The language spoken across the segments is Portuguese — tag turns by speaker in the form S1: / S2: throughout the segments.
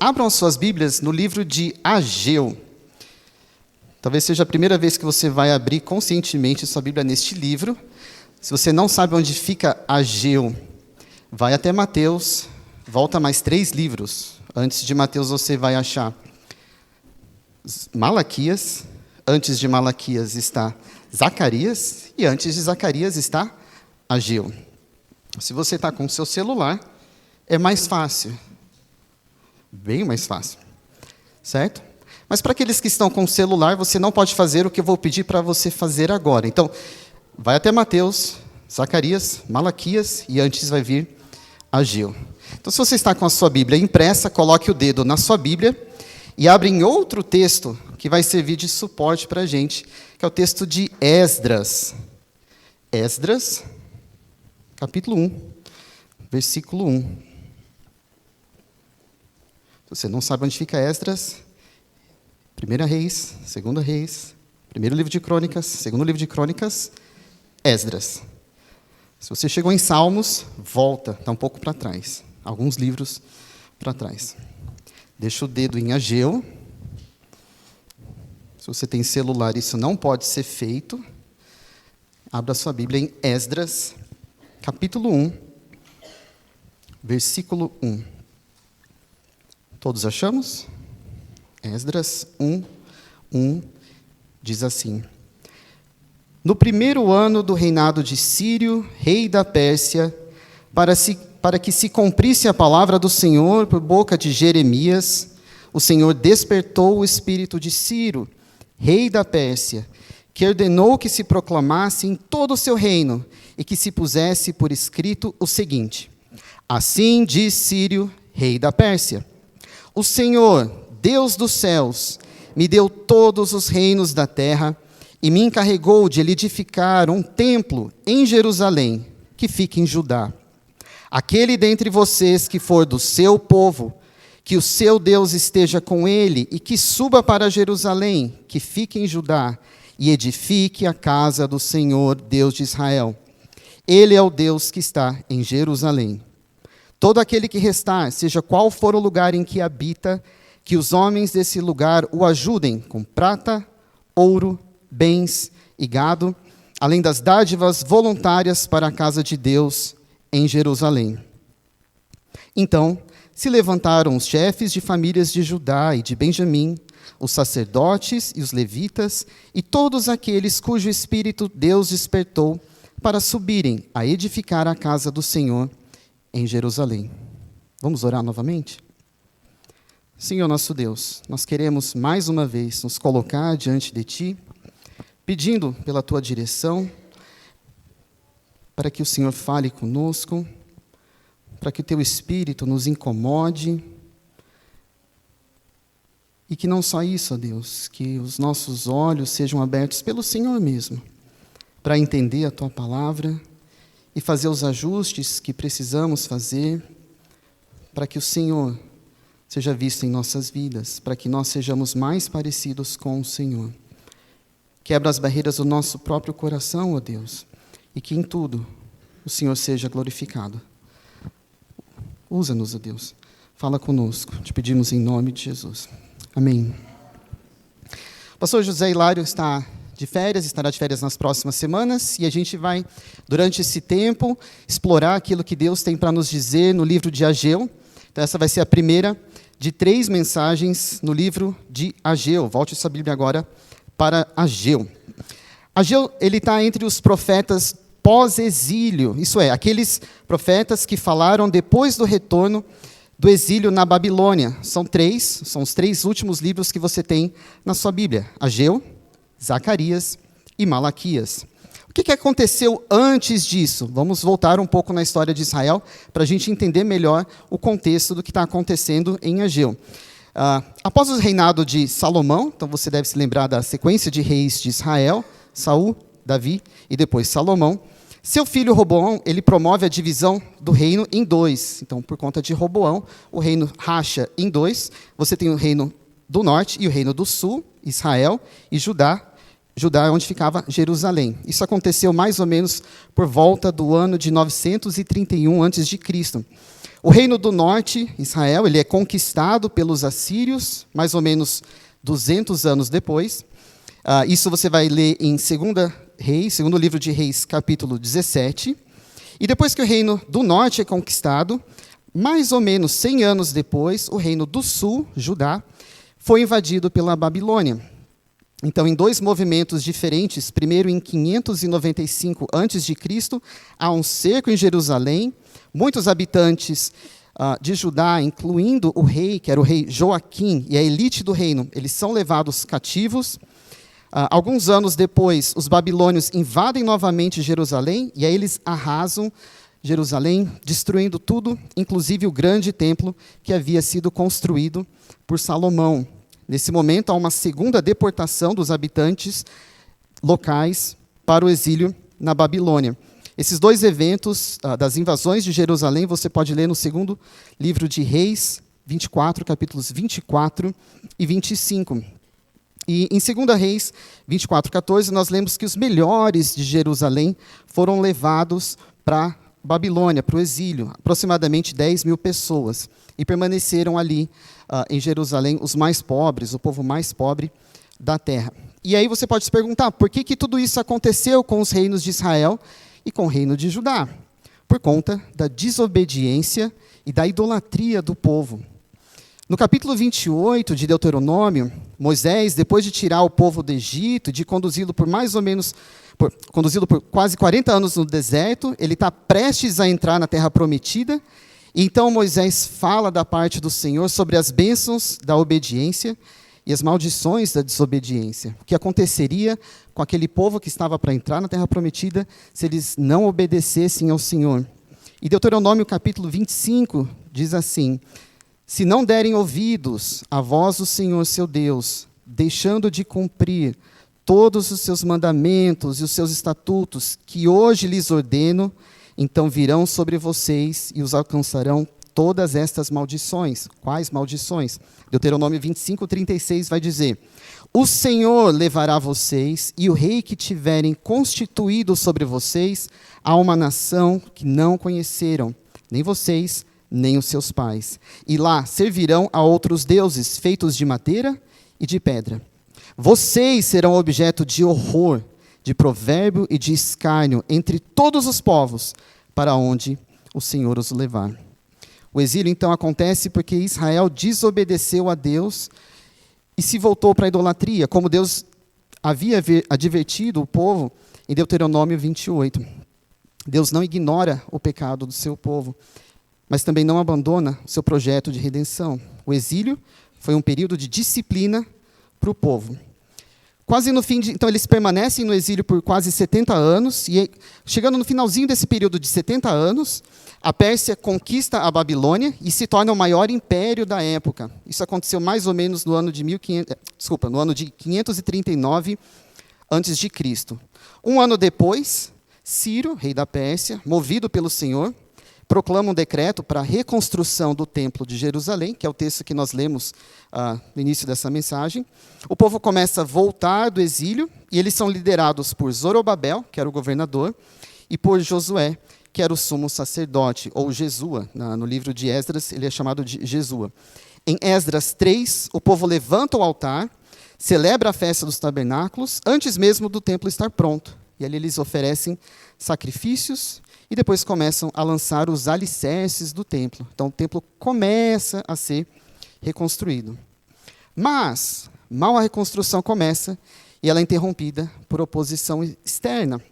S1: Abram suas Bíblias no livro de Ageu. Talvez seja a primeira vez que você vai abrir conscientemente sua Bíblia neste livro. Se você não sabe onde fica Ageu, vai até Mateus, volta mais 3 livros. Antes de Mateus você vai achar Malaquias, antes de Malaquias está Zacarias, e antes de Zacarias está Ageu. Se você está com o seu celular, é mais fácil. Bem mais fácil. Certo? Mas para aqueles que estão com o celular, você não pode fazer o que eu vou pedir para você fazer agora. Então, vai até Mateus, Zacarias, Malaquias, e antes vai vir Ageu. Então, se você está com a sua Bíblia impressa, coloque o dedo na sua Bíblia e abre em outro texto que vai servir de suporte para a gente, que é o texto de Esdras. Esdras, capítulo 1, versículo 1. Se você não sabe onde fica Esdras, 1 Reis, 2 Reis, 1 livro de Crônicas, 2 livro de Crônicas, Esdras. Se você chegou em Salmos, volta, está um pouco para trás, alguns livros para trás. Deixa o dedo em Ageu. Se você tem celular, isso não pode ser feito. Abra sua Bíblia em Esdras, capítulo 1, versículo 1. Todos achamos? Esdras 1 diz assim: No primeiro ano do reinado de Círio, rei da Pérsia, para que se cumprisse a palavra do Senhor por boca de Jeremias, o Senhor despertou o espírito de Ciro, rei da Pérsia, que ordenou que se proclamasse em todo o seu reino e que se pusesse por escrito o seguinte: Assim diz Círio, rei da Pérsia: O Senhor, Deus dos céus, me deu todos os reinos da terra e me encarregou de edificar um templo em Jerusalém, que fica em Judá. Aquele dentre vocês que for do seu povo, que o seu Deus esteja com ele e que suba para Jerusalém, que fique em Judá, e edifique a casa do Senhor, Deus de Israel. Ele é o Deus que está em Jerusalém. Todo aquele que restar, seja qual for o lugar em que habita, que os homens desse lugar o ajudem com prata, ouro, bens e gado, além das dádivas voluntárias para a casa de Deus em Jerusalém. Então se levantaram os chefes de famílias de Judá e de Benjamim, os sacerdotes e os levitas, e todos aqueles cujo espírito Deus despertou para subirem a edificar a casa do Senhor em Jerusalém. Vamos orar novamente? Senhor nosso Deus, nós queremos mais uma vez nos colocar diante de Ti, pedindo pela Tua direção, para que o Senhor fale conosco, para que o Teu Espírito nos incomode, e que não só isso, ó Deus, que os nossos olhos sejam abertos pelo Senhor mesmo, para entender a Tua palavra e fazer os ajustes que precisamos fazer, para que o Senhor seja visto em nossas vidas, para que nós sejamos mais parecidos com o Senhor. Quebra as barreiras do nosso próprio coração, ó Deus, e que em tudo o Senhor seja glorificado. Usa-nos, ó Deus. Fala conosco. Te pedimos em nome de Jesus. Amém. O pastor José Hilário estará de férias nas próximas semanas, e a gente vai, durante esse tempo, explorar aquilo que Deus tem para nos dizer no livro de Ageu. Então, essa vai ser a primeira de 3 mensagens no livro de Ageu. Volte sua Bíblia agora para Ageu. Ageu, ele está entre os profetas pós-exílio, isso é, aqueles profetas que falaram depois do retorno do exílio na Babilônia. São os 3 últimos livros que você tem na sua Bíblia: Ageu, Zacarias e Malaquias. O que aconteceu antes disso? Vamos voltar um pouco na história de Israel para a gente entender melhor o contexto do que está acontecendo em Ageu. Após o reinado de Salomão, então você deve se lembrar da sequência de reis de Israel: Saul, Davi e depois Salomão. Seu filho Roboão, ele promove a divisão do reino em 2. Então, por conta de Roboão, o reino racha em 2. Você tem o reino do norte e o reino do sul, Israel, e Judá. Judá é onde ficava Jerusalém. Isso aconteceu mais ou menos por volta do ano de 931 a.C. O reino do norte, Israel, ele é conquistado pelos assírios, mais ou menos 200 anos depois. Isso você vai ler em 2 segundo livro de Reis, capítulo 17. E depois que o reino do norte é conquistado, mais ou menos 100 anos depois, o reino do sul, Judá, foi invadido pela Babilônia. Então, em 2 movimentos diferentes, primeiro em 595 a.C., há um cerco em Jerusalém. Muitos habitantes de Judá, incluindo o rei, que era o rei Joaquim, e a elite do reino, eles são levados cativos. Alguns anos depois, os babilônios invadem novamente Jerusalém, e aí eles arrasam Jerusalém, destruindo tudo, inclusive o grande templo que havia sido construído por Salomão. Nesse momento, há uma segunda deportação dos habitantes locais para o exílio na Babilônia. Esses 2 eventos das invasões de Jerusalém, você pode ler no segundo livro de Reis, 24, capítulos 24 e 25. E em 2 Reis 24:14, nós lemos que os melhores de Jerusalém foram levados para Babilônia, para o exílio, aproximadamente 10 mil pessoas, e permaneceram ali em Jerusalém os mais pobres, o povo mais pobre da terra. E aí você pode se perguntar, por que tudo isso aconteceu com os reinos de Israel e com o reino de Judá? Por conta da desobediência e da idolatria do povo. No capítulo 28 de Deuteronômio, Moisés, depois de tirar o povo do Egito, de conduzi-lo por quase 40 anos no deserto, ele está prestes a entrar na terra prometida. E então Moisés fala da parte do Senhor sobre as bênçãos da obediência e as maldições da desobediência. O que aconteceria com aquele povo que estava para entrar na terra prometida se eles não obedecessem ao Senhor. E Deuteronômio capítulo 25 diz assim: se não derem ouvidos à voz do Senhor seu Deus, deixando de cumprir todos os seus mandamentos e os seus estatutos que hoje lhes ordeno, então virão sobre vocês e os alcançarão todas estas maldições. Quais maldições? Deuteronômio 25:36 vai dizer: o Senhor levará vocês e o rei que tiverem constituído sobre vocês a uma nação que não conheceram, nem vocês, nem os seus pais. E lá servirão a outros deuses, feitos de madeira e de pedra. Vocês serão objeto de horror, de provérbio e de escárnio entre todos os povos, para onde o Senhor os levar. O exílio, então, acontece porque Israel desobedeceu a Deus e se voltou para a idolatria, como Deus havia advertido o povo em Deuteronômio 28. Deus não ignora o pecado do seu povo, mas também não abandona o seu projeto de redenção. O exílio foi um período de disciplina para o povo. Então eles permanecem no exílio por quase 70 anos, e chegando no finalzinho desse período de 70 anos, a Pérsia conquista a Babilônia e se torna o maior império da época. Isso aconteceu mais ou menos no ano de 539 a.C. Um ano depois, Ciro, rei da Pérsia, movido pelo Senhor, proclama um decreto para a reconstrução do Templo de Jerusalém, que é o texto que nós lemos no início dessa mensagem. O povo começa a voltar do exílio, e eles são liderados por Zorobabel, que era o governador, e por Josué, que era o sumo sacerdote, ou Jesua. No livro de Esdras, ele é chamado de Jesua. Em Esdras 3, o povo levanta o altar, celebra a festa dos tabernáculos, antes mesmo do templo estar pronto. E ali eles oferecem sacrifícios, e depois começam a lançar os alicerces do templo. Então, o templo começa a ser reconstruído. Mas, mal a reconstrução começa, e ela é interrompida por oposição externa.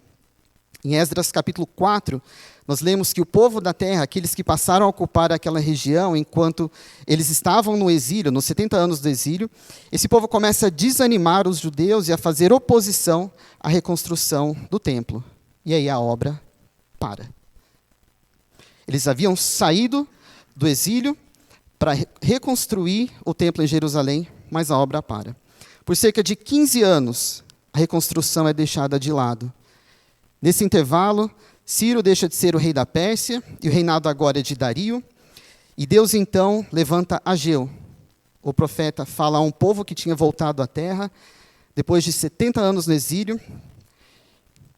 S1: Em Esdras capítulo 4, nós lemos que o povo da terra, aqueles que passaram a ocupar aquela região enquanto eles estavam no exílio, nos 70 anos do exílio, esse povo começa a desanimar os judeus e a fazer oposição à reconstrução do templo. E aí a obra para. Eles haviam saído do exílio para reconstruir o templo em Jerusalém, mas a obra para. Por cerca de 15 anos, a reconstrução é deixada de lado. Nesse intervalo, Ciro deixa de ser o rei da Pérsia, e o reinado agora é de Dario. E Deus, então, levanta Ageu. O profeta fala a um povo que tinha voltado à terra, depois de 70 anos no exílio,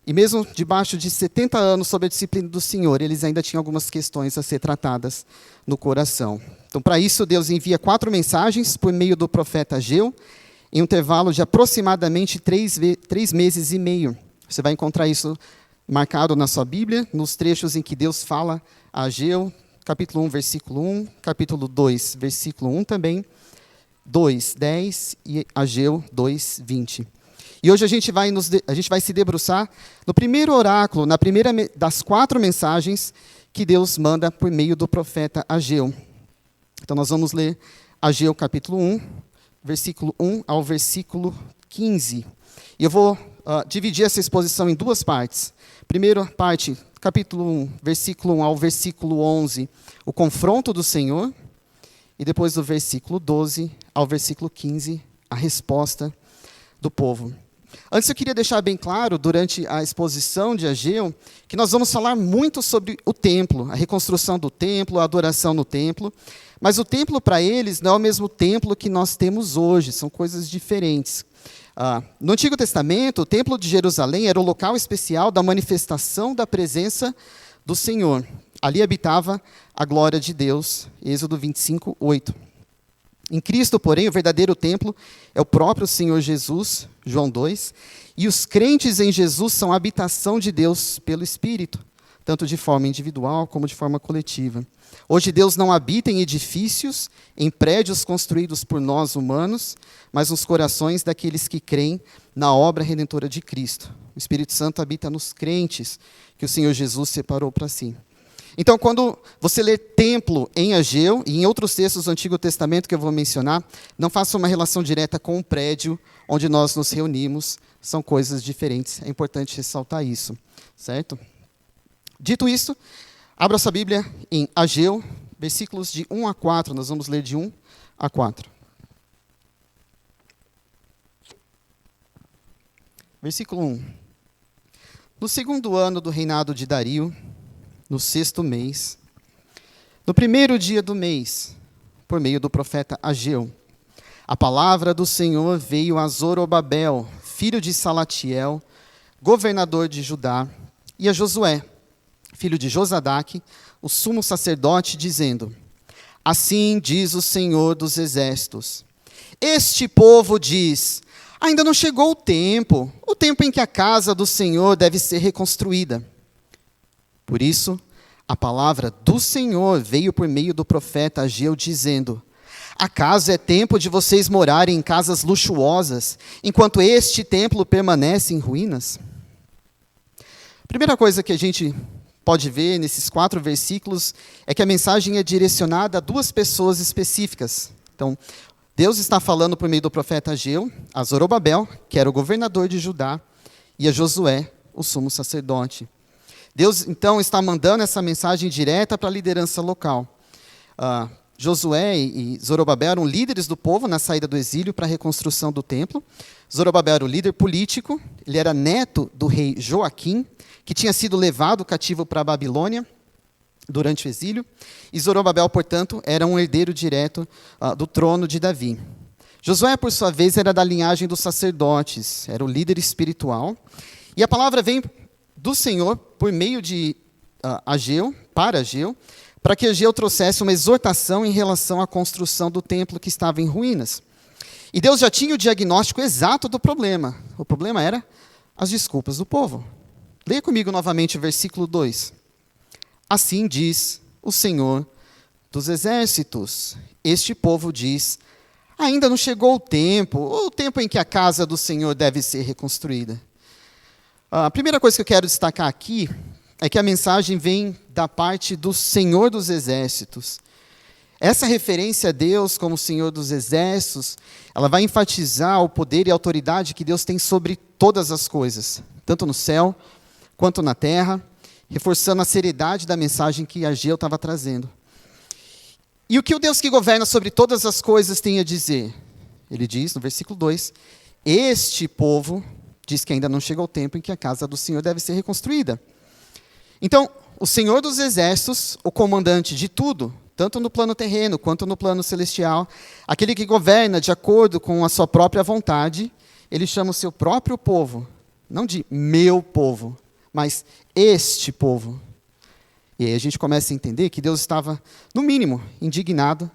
S1: E mesmo debaixo de 70 anos sob a disciplina do Senhor, eles ainda tinham algumas questões a ser tratadas no coração. Então, para isso, Deus envia 4 mensagens por meio do profeta Ageu, em um intervalo de aproximadamente 3 meses e meio. Você vai encontrar isso marcado na sua Bíblia, nos trechos em que Deus fala a Ageu, capítulo 1, versículo 1, capítulo 2, versículo 1 também, 2, 10 e Ageu 2, 20. E hoje a gente vai se debruçar no primeiro oráculo, na primeira das 4 mensagens que Deus manda por meio do profeta Ageu. Então nós vamos ler Ageu capítulo 1, versículo 1 ao versículo 15. E eu vou dividir essa exposição em 2 partes. Primeira parte, capítulo 1, versículo 1 ao versículo 11, o confronto do Senhor. E depois do versículo 12 ao versículo 15, a resposta do povo. Antes eu queria deixar bem claro, durante a exposição de Ageu, que nós vamos falar muito sobre o templo, a reconstrução do templo, a adoração no templo, mas o templo para eles não é o mesmo templo que nós temos hoje, são coisas diferentes. No Antigo Testamento, o templo de Jerusalém era o local especial da manifestação da presença do Senhor. Ali habitava a glória de Deus, Êxodo 25, 8. Em Cristo, porém, o verdadeiro templo é o próprio Senhor Jesus, João 2, e os crentes em Jesus são a habitação de Deus pelo Espírito, tanto de forma individual como de forma coletiva. Hoje Deus não habita em edifícios, em prédios construídos por nós humanos, mas nos corações daqueles que creem na obra redentora de Cristo. O Espírito Santo habita nos crentes que o Senhor Jesus separou para si. Então, quando você lê templo em Ageu e em outros textos do Antigo Testamento que eu vou mencionar, não faça uma relação direta com o prédio onde nós nos reunimos. São coisas diferentes. É importante ressaltar isso, certo? Dito isso, abra sua Bíblia em Ageu, versículos de 1 a 4. Nós vamos ler de 1 a 4. Versículo 1. No 2º ano do reinado de Dario, no 6º mês, no 1º dia do mês, por meio do profeta Ageu, a palavra do Senhor veio a Zorobabel, filho de Salatiel, governador de Judá, e a Josué, filho de Josadaque, o sumo sacerdote, dizendo: Assim diz o Senhor dos exércitos: Este povo diz: ainda não chegou o tempo em que a casa do Senhor deve ser reconstruída. Por isso, a palavra do Senhor veio por meio do profeta Ageu, dizendo: Acaso é tempo de vocês morarem em casas luxuosas, enquanto este templo permanece em ruínas? A primeira coisa que a gente pode ver nesses 4 versículos é que a mensagem é direcionada a 2 pessoas específicas. Então, Deus está falando por meio do profeta Ageu, a Zorobabel, que era o governador de Judá, e a Josué, o sumo sacerdote. Deus, então, está mandando essa mensagem direta para a liderança local. Josué e Zorobabel eram líderes do povo na saída do exílio para a reconstrução do templo. Zorobabel era o líder político, ele era neto do rei Joaquim, que tinha sido levado cativo para a Babilônia durante o exílio. E Zorobabel, portanto, era um herdeiro direto do trono de Davi. Josué, por sua vez, era da linhagem dos sacerdotes, era o líder espiritual. E a palavra vem do Senhor por meio de Ageu, para que Ageu trouxesse uma exortação em relação à construção do templo que estava em ruínas. E Deus já tinha o diagnóstico exato do problema. O problema era as desculpas do povo. Leia comigo novamente o versículo 2. Assim diz o Senhor dos exércitos: Este povo diz: ainda não chegou o tempo em que a casa do Senhor deve ser reconstruída. A primeira coisa que eu quero destacar aqui é que a mensagem vem da parte do Senhor dos exércitos. Essa referência a Deus como Senhor dos exércitos, ela vai enfatizar o poder e a autoridade que Deus tem sobre todas as coisas, tanto no céu quanto na terra, reforçando a seriedade da mensagem que Ageu estava trazendo. E o que o Deus que governa sobre todas as coisas tem a dizer? Ele diz, no versículo 2, este povo diz que ainda não chegou o tempo em que a casa do Senhor deve ser reconstruída. Então, o Senhor dos exércitos, o comandante de tudo, tanto no plano terreno quanto no plano celestial, aquele que governa de acordo com a sua própria vontade, ele chama o seu próprio povo, não de meu povo, mas este povo. E aí a gente começa a entender que Deus estava, no mínimo, indignado,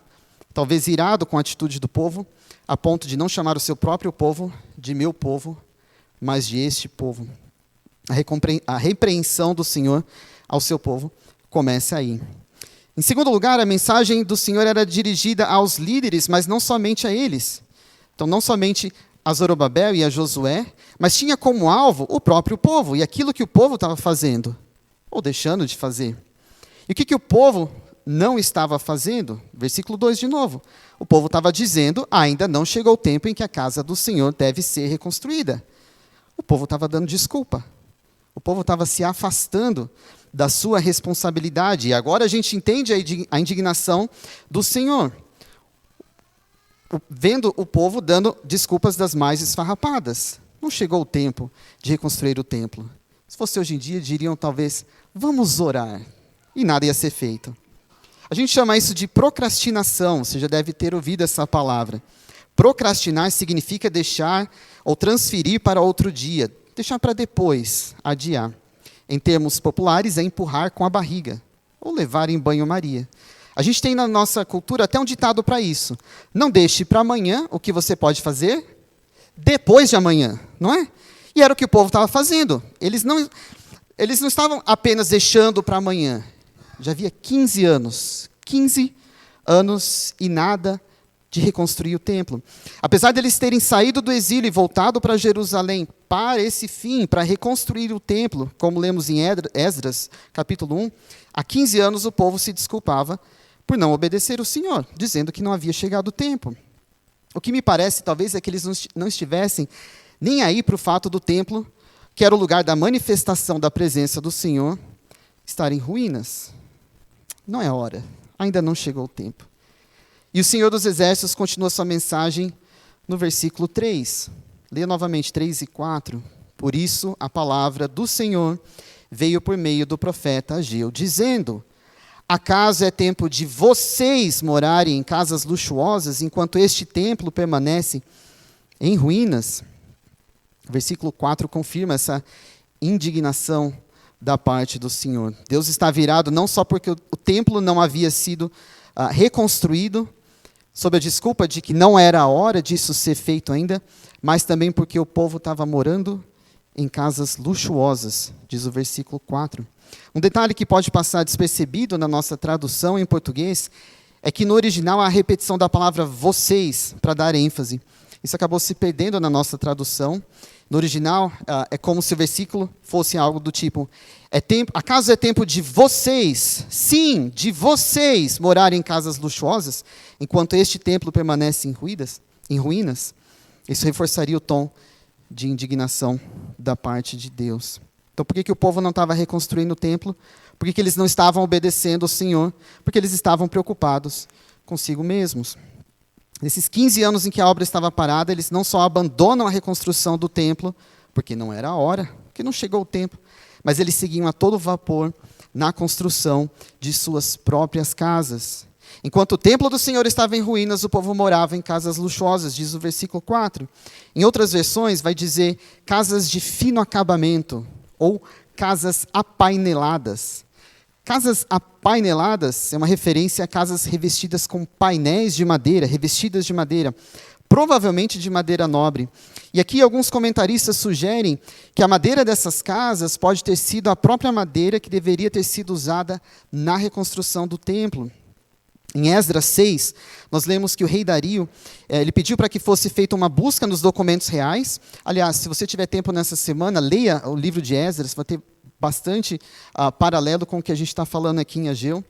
S1: talvez irado com a atitude do povo, a ponto de não chamar o seu próprio povo de meu povo, mas de este povo. A repreensão do Senhor ao seu povo começa aí. Em segundo lugar, a mensagem do Senhor era dirigida aos líderes, mas não somente a eles. Então, não somente a Zorobabel e a Josué, mas tinha como alvo o próprio povo e aquilo que o povo estava fazendo, ou deixando de fazer. E o que o povo não estava fazendo? Versículo 2 de novo. O povo estava dizendo, ainda não chegou o tempo em que a casa do Senhor deve ser reconstruída. O povo estava dando desculpa. O povo estava se afastando da sua responsabilidade. E agora a gente entende a indignação do Senhor, vendo o povo dando desculpas das mais esfarrapadas. Não chegou o tempo de reconstruir o templo. Se fosse hoje em dia, diriam talvez, vamos orar. E nada ia ser feito. A gente chama isso de procrastinação. Você já deve ter ouvido essa palavra. Procrastinar significa deixar ou transferir para outro dia. Deixar para depois, adiar. Em termos populares, é empurrar com a barriga. Ou levar em banho-maria. A gente tem na nossa cultura até um ditado para isso. Não deixe para amanhã o que você pode fazer depois de amanhã, não é? E era o que o povo estava fazendo. Eles não estavam apenas deixando para amanhã. Já havia 15 anos e nada de reconstruir o templo. Apesar deles terem saído do exílio e voltado para Jerusalém para esse fim, para reconstruir o templo, como lemos em Esdras, capítulo 1, há 15 anos o povo se desculpava por não obedecer o Senhor, dizendo que não havia chegado o tempo. O que me parece, talvez, é que eles não estivessem nem aí para o fato do templo, que era o lugar da manifestação da presença do Senhor, estar em ruínas. Não é hora, ainda não chegou o tempo. E o Senhor dos Exércitos continua sua mensagem no versículo 3. Leia novamente 3 e 4. Por isso, a palavra do Senhor veio por meio do profeta Ageu, dizendo: acaso é tempo de vocês morarem em casas luxuosas, enquanto este templo permanece em ruínas? O versículo 4 confirma essa indignação da parte do Senhor. Deus está virado não só porque o templo não havia sido reconstruído, sob a desculpa de que não era a hora disso ser feito ainda, mas também porque o povo estava morando em casas luxuosas, diz o versículo 4. Um detalhe que pode passar despercebido na nossa tradução em português é que no original há a repetição da palavra vocês, para dar ênfase. Isso acabou se perdendo na nossa tradução. No original, é como se o versículo fosse algo do tipo: acaso é tempo de vocês, sim, de vocês, morarem em casas luxuosas, enquanto este templo permanece em ruínas? Isso reforçaria o tom de indignação da parte de Deus. Então, por que o povo não estava reconstruindo o templo? Por que eles não estavam obedecendo ao Senhor? Porque eles estavam preocupados consigo mesmos. Nesses 15 anos em que a obra estava parada, eles não só abandonam a reconstrução do templo, porque não era a hora, porque não chegou o tempo, mas eles seguiam a todo vapor na construção de suas próprias casas. Enquanto o templo do Senhor estava em ruínas, o povo morava em casas luxuosas, diz o versículo 4. Em outras versões, vai dizer casas de fino acabamento, ou casas apaineladas. Casas apaineladas é uma referência a casas revestidas com painéis de madeira, revestidas de madeira, provavelmente de madeira nobre. E aqui alguns comentaristas sugerem que a madeira dessas casas pode ter sido a própria madeira que deveria ter sido usada na reconstrução do templo. Em Esdras 6, nós lemos que o rei Dario, ele pediu para que fosse feita uma busca nos documentos reais. Aliás, se você tiver tempo nessa semana, leia o livro de Esdras, vai ter bastante paralelo com o que a gente está falando aqui em Ageu.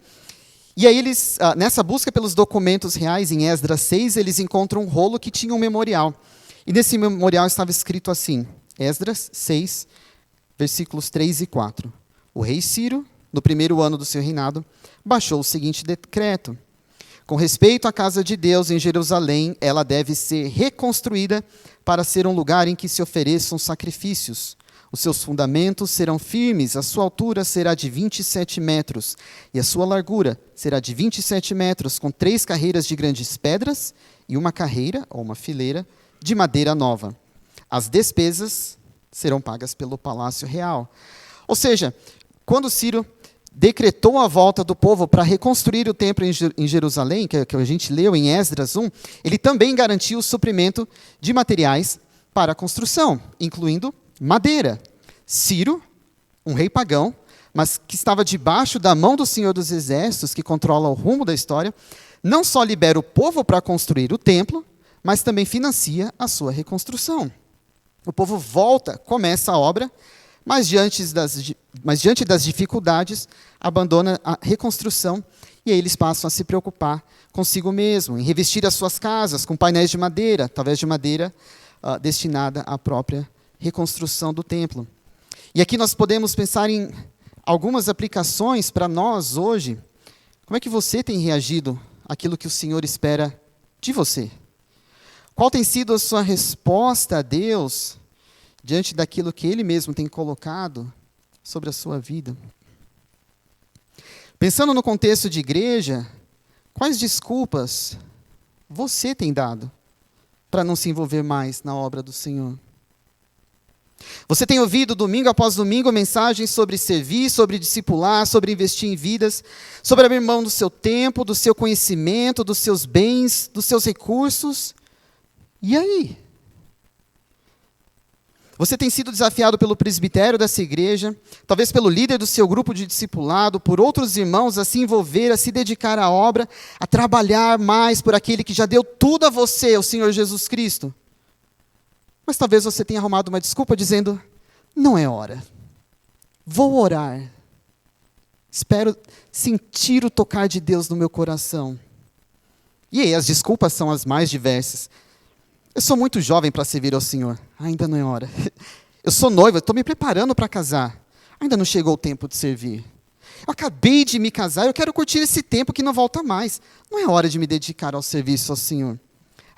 S1: E aí eles, nessa busca pelos documentos reais, em Esdras 6, eles encontram um rolo que tinha um memorial. E nesse memorial estava escrito assim, Esdras 6, versículos 3 e 4. O rei Ciro, no primeiro ano do seu reinado, baixou o seguinte decreto: com respeito à casa de Deus em Jerusalém, ela deve ser reconstruída para ser um lugar em que se ofereçam sacrifícios. Os seus fundamentos serão firmes, a sua altura será de 27 metros, e a sua largura será de 27 metros, com 3 carreiras de grandes pedras e uma carreira, ou uma fileira, de madeira nova. As despesas serão pagas pelo palácio real. Ou seja, quando Ciro decretou a volta do povo para reconstruir o templo em Jerusalém, que a gente leu em Esdras 1, ele também garantiu o suprimento de materiais para a construção, incluindo madeira. Ciro, um rei pagão, mas que estava debaixo da mão do Senhor dos Exércitos, que controla o rumo da história, não só libera o povo para construir o templo, mas também financia a sua reconstrução. O povo volta, começa a obra, mas diante das dificuldades, abandona a reconstrução e aí eles passam a se preocupar consigo mesmo, em revestir as suas casas com painéis de madeira, talvez de madeira destinada à própria reconstrução do templo. E aqui nós podemos pensar em algumas aplicações para nós hoje. Como é que você tem reagido àquilo que o Senhor espera de você? Qual tem sido a sua resposta a Deus diante daquilo que Ele mesmo tem colocado sobre a sua vida? Pensando no contexto de igreja, quais desculpas você tem dado para não se envolver mais na obra do Senhor? Você tem ouvido domingo após domingo mensagens sobre servir, sobre discipular, sobre investir em vidas, sobre abrir mão do seu tempo, do seu conhecimento, dos seus bens, dos seus recursos. E aí? Você tem sido desafiado pelo presbitério dessa igreja, talvez pelo líder do seu grupo de discipulado, por outros irmãos a se envolver, a se dedicar à obra, a trabalhar mais por aquele que já deu tudo a você, o Senhor Jesus Cristo. Mas talvez você tenha arrumado uma desculpa dizendo, não é hora. Vou orar. Espero sentir o tocar de Deus no meu coração. E aí as desculpas são as mais diversas. Eu sou muito jovem para servir ao Senhor. Ainda não é hora. Eu sou noiva, estou me preparando para casar. Ainda não chegou o tempo de servir. Eu acabei de me casar, eu quero curtir esse tempo que não volta mais. Não é hora de me dedicar ao serviço ao Senhor.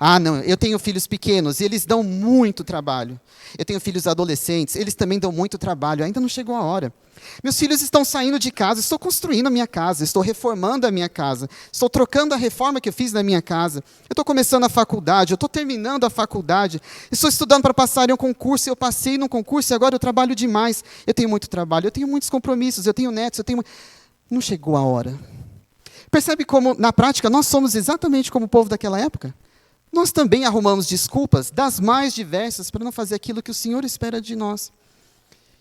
S1: Ah, não, eu tenho filhos pequenos e eles dão muito trabalho. Eu tenho filhos adolescentes, eles também dão muito trabalho. Ainda não chegou a hora. Meus filhos estão saindo de casa, estou construindo a minha casa, estou reformando a minha casa, estou trocando a reforma que eu fiz na minha casa. Eu estou começando a faculdade, eu estou terminando a faculdade, estou estudando para passar em um concurso, eu passei num concurso e agora eu trabalho demais. Eu tenho muito trabalho, eu tenho muitos compromissos, eu tenho netos, Não chegou a hora. Percebe como, na prática, nós somos exatamente como o povo daquela época? Nós também arrumamos desculpas das mais diversas para não fazer aquilo que o Senhor espera de nós.